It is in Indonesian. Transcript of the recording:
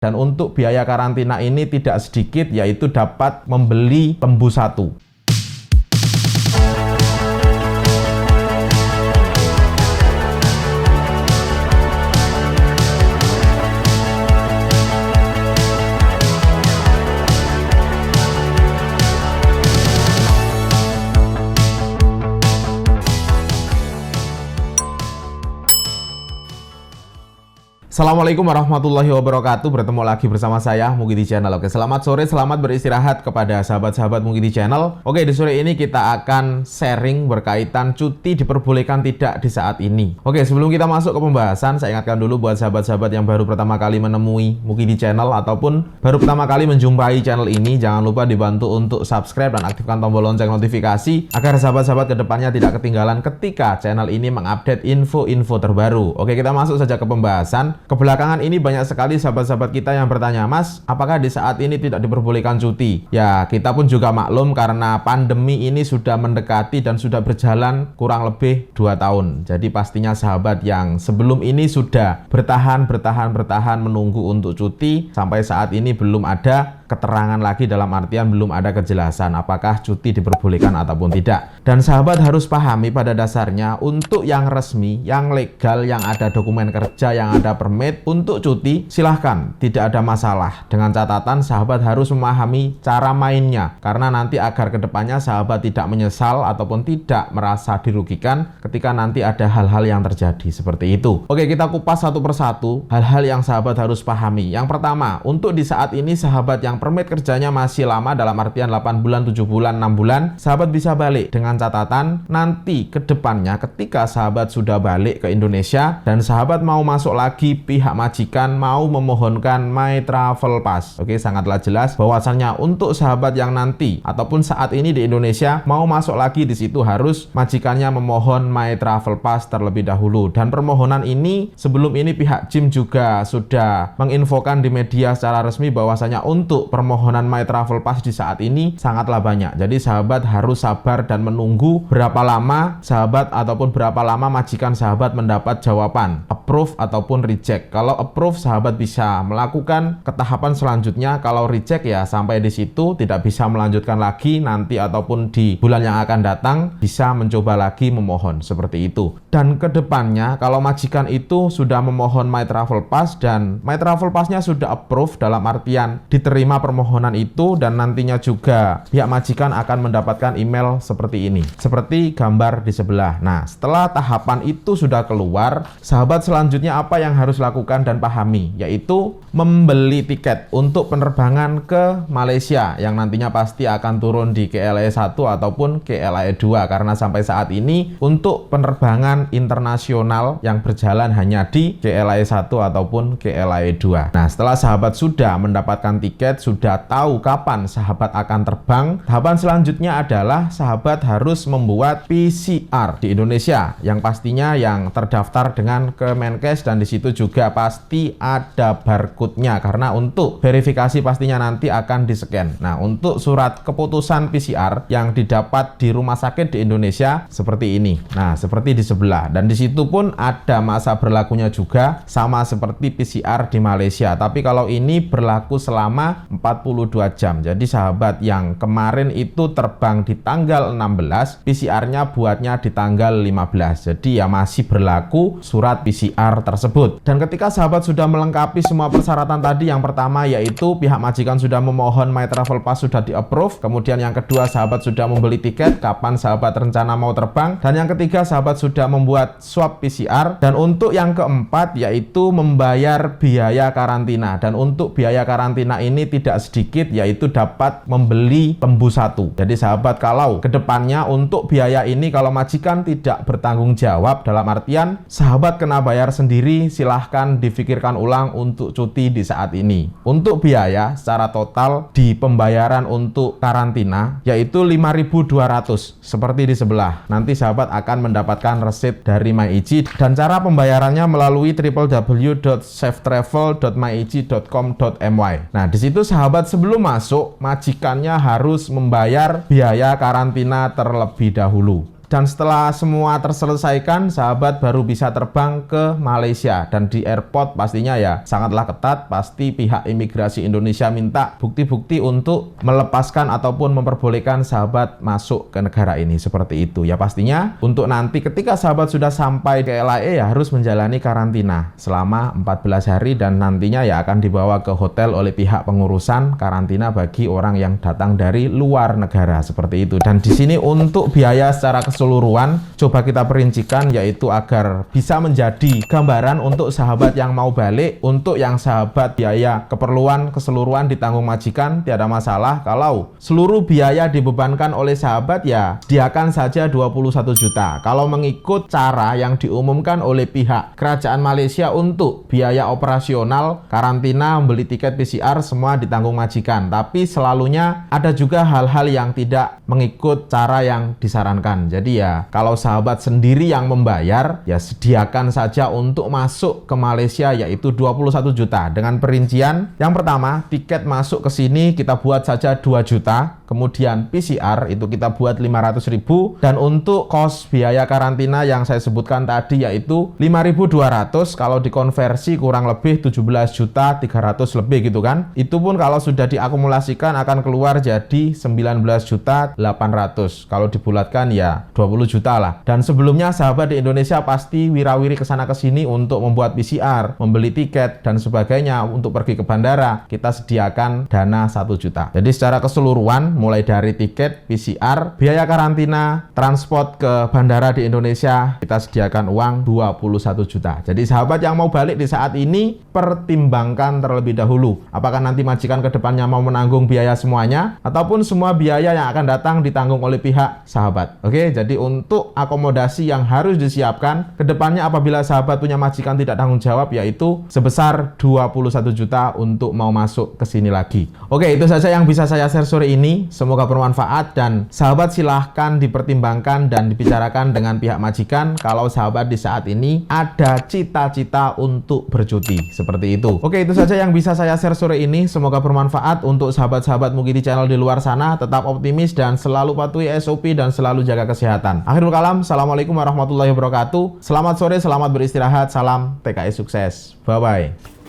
Dan untuk biaya karantina ini tidak sedikit, yaitu dapat membeli lembu 1. Assalamualaikum warahmatullahi wabarakatuh. Bertemu lagi bersama saya Mugi di Channel. Oke, selamat sore, selamat beristirahat kepada sahabat-sahabat Mugi di Channel. Oke, di sore ini kita akan sharing berkaitan cuti diperbolehkan tidak di saat ini. Oke, sebelum kita masuk ke pembahasan, saya ingatkan dulu buat sahabat-sahabat yang baru pertama kali menemui Mugi di Channel ataupun baru pertama kali menjumpai channel ini, jangan lupa dibantu untuk subscribe dan aktifkan tombol lonceng notifikasi agar sahabat-sahabat kedepannya tidak ketinggalan ketika channel ini mengupdate info-info terbaru. Oke, kita masuk saja ke pembahasan. Kebelakangan ini banyak sekali sahabat-sahabat kita yang bertanya, Mas, apakah di saat ini tidak diperbolehkan cuti? Ya, kita pun juga maklum karena pandemi ini sudah mendekati dan sudah berjalan kurang lebih 2 tahun. Jadi pastinya sahabat yang sebelum ini sudah bertahan menunggu untuk cuti, sampai saat ini belum ada keterangan lagi, dalam artian belum ada kejelasan apakah cuti diperbolehkan ataupun tidak. Dan sahabat harus pahami pada dasarnya untuk yang resmi, yang legal, yang ada dokumen kerja, yang ada permit untuk cuti, silahkan, tidak ada masalah. Dengan catatan sahabat harus memahami cara mainnya, karena nanti agar kedepannya sahabat tidak menyesal ataupun tidak merasa dirugikan ketika nanti ada hal-hal yang terjadi seperti itu. Oke, kita kupas satu persatu hal-hal yang sahabat harus pahami. Yang pertama, untuk di saat ini sahabat yang permit kerjanya masih lama, dalam artian 8 bulan, 7 bulan, 6 bulan, sahabat bisa balik. Dengan catatan nanti ke depannya ketika sahabat sudah balik ke Indonesia dan sahabat mau masuk lagi, pihak majikan mau memohonkan My Travel Pass. Oke, sangatlah jelas bahwasannya untuk sahabat yang nanti ataupun saat ini di Indonesia mau masuk lagi, di situ harus majikannya memohon My Travel Pass terlebih dahulu. Dan permohonan ini sebelum ini pihak JIM juga sudah menginfokan di media secara resmi bahwasanya untuk permohonan My Travel Pass di saat ini sangatlah banyak. Jadi sahabat harus sabar dan menunggu berapa lama sahabat ataupun berapa lama majikan sahabat mendapat jawaban approve ataupun reject. Kalau approve sahabat bisa melakukan ke tahapan selanjutnya, kalau reject ya sampai di situ, tidak bisa melanjutkan lagi, nanti ataupun di bulan yang akan datang bisa mencoba lagi memohon seperti itu. Dan kedepannya kalau majikan itu sudah memohon My Travel Pass dan My Travel Pass-nya sudah approve, dalam artian diterima permohonan itu, dan nantinya juga pihak majikan akan mendapatkan email seperti ini, seperti gambar di sebelah. Nah, setelah tahapan itu sudah keluar, sahabat selanjutnya apa yang harus lakukan dan pahami, yaitu membeli tiket untuk penerbangan ke Malaysia yang nantinya pasti akan turun di KLIA 1 ataupun KLIA 2, karena sampai saat ini untuk penerbangan internasional yang berjalan hanya di KLIA 1 ataupun KLIA 2. Nah, setelah sahabat sudah mendapatkan tiket, sudah tahu kapan sahabat akan terbang, tahapan selanjutnya adalah sahabat harus membuat PCR di Indonesia yang pastinya yang terdaftar dengan Kemenkes, dan di situ juga pasti ada barcode-nya karena untuk verifikasi pastinya nanti akan di-scan. Nah, untuk surat keputusan PCR yang didapat di rumah sakit di Indonesia seperti ini. Nah, seperti di sebelah, dan di situ pun ada masa berlakunya juga sama seperti PCR di Malaysia, tapi kalau ini berlaku selama 42 jam. Jadi sahabat yang kemarin itu terbang di tanggal 16, PCR-nya buatnya di tanggal 15. Jadi ya masih berlaku surat PCR tersebut. Dan ketika sahabat sudah melengkapi semua persyaratan tadi, yang pertama yaitu pihak majikan sudah memohon My Travel Pass sudah di-approve, kemudian yang kedua sahabat sudah membeli tiket, kapan sahabat rencana mau terbang, dan yang ketiga sahabat sudah membuat swab PCR, dan untuk yang keempat yaitu membayar biaya karantina. Dan untuk biaya karantina ini tidak sedikit, yaitu dapat membeli lembu 1. Jadi sahabat kalau kedepannya untuk biaya ini kalau majikan tidak bertanggung jawab, dalam artian sahabat kena bayar sendiri, silahkan difikirkan ulang untuk cuti di saat ini. Untuk biaya secara total di pembayaran untuk karantina yaitu 5.200 seperti di sebelah. Nanti sahabat akan mendapatkan resit dari MyIji, dan cara pembayarannya melalui www.safetravel.myij.com.my. Nah, di situ sahabat sebelum masuk majikannya harus membayar biaya karantina terlebih dahulu. Dan setelah semua terselesaikan, sahabat baru bisa terbang ke Malaysia. Dan di airport pastinya ya sangatlah ketat. Pasti pihak imigrasi Indonesia minta bukti-bukti untuk melepaskan ataupun memperbolehkan sahabat masuk ke negara ini. Seperti itu ya, pastinya untuk nanti ketika sahabat sudah sampai ke LAE ya harus menjalani karantina selama 14 hari. Dan nantinya ya akan dibawa ke hotel oleh pihak pengurusan karantina bagi orang yang datang dari luar negara. Seperti itu. Dan di sini untuk biaya secara keseluruhan coba kita perincikan, yaitu agar bisa menjadi gambaran untuk sahabat yang mau balik. Untuk yang sahabat biaya keperluan keseluruhan ditanggung majikan, tiada masalah. Kalau seluruh biaya dibebankan oleh sahabat ya sediakan saja 21 juta. Kalau mengikut cara yang diumumkan oleh pihak kerajaan Malaysia untuk biaya operasional, karantina, membeli tiket PCR semua ditanggung majikan. Tapi selalunya ada juga hal-hal yang tidak mengikut cara yang disarankan. Jadi ya kalau sahabat sendiri yang membayar ya sediakan saja untuk masuk ke Malaysia, yaitu 21 juta dengan perincian. Yang pertama, tiket masuk ke sini kita buat saja 2 juta. Kemudian PCR itu kita buat 500.000, dan untuk kos biaya karantina yang saya sebutkan tadi yaitu 5.200, kalau dikonversi kurang lebih 17 juta 300 lebih gitu kan. Itu pun kalau sudah diakumulasikan akan keluar jadi 19 juta 800. Kalau dibulatkan ya 20 juta lah. Dan sebelumnya sahabat di Indonesia pasti wirawiri kesana kesini untuk membuat PCR, membeli tiket dan sebagainya. Untuk pergi ke bandara kita sediakan dana 1 juta. Jadi secara keseluruhan mulai dari tiket, PCR, biaya karantina, transport ke bandara di Indonesia kita sediakan uang 21 juta. Jadi sahabat yang mau balik di saat ini pertimbangkan terlebih dahulu apakah nanti majikan ke depannya mau menanggung biaya semuanya ataupun semua biaya yang akan datang ditanggung oleh pihak sahabat. Oke, jadi untuk akomodasi yang harus disiapkan ke depannya apabila sahabat punya majikan tidak tanggung jawab yaitu sebesar 21 juta untuk mau masuk ke sini lagi. Oke, itu saja yang bisa saya share sore ini. Semoga bermanfaat dan sahabat silahkan dipertimbangkan dan dibicarakan dengan pihak majikan kalau sahabat di saat ini ada cita-cita untuk bercuti. Seperti itu. Oke, itu saja yang bisa saya share sore ini. Semoga bermanfaat untuk sahabat-sahabat Mugidi Channel di luar sana. Tetap optimis dan selalu patuhi SOP dan selalu jaga kesehatan. Akhirul kalam, Assalamualaikum warahmatullahi wabarakatuh. Selamat sore, selamat beristirahat. Salam TKI sukses. Bye-bye.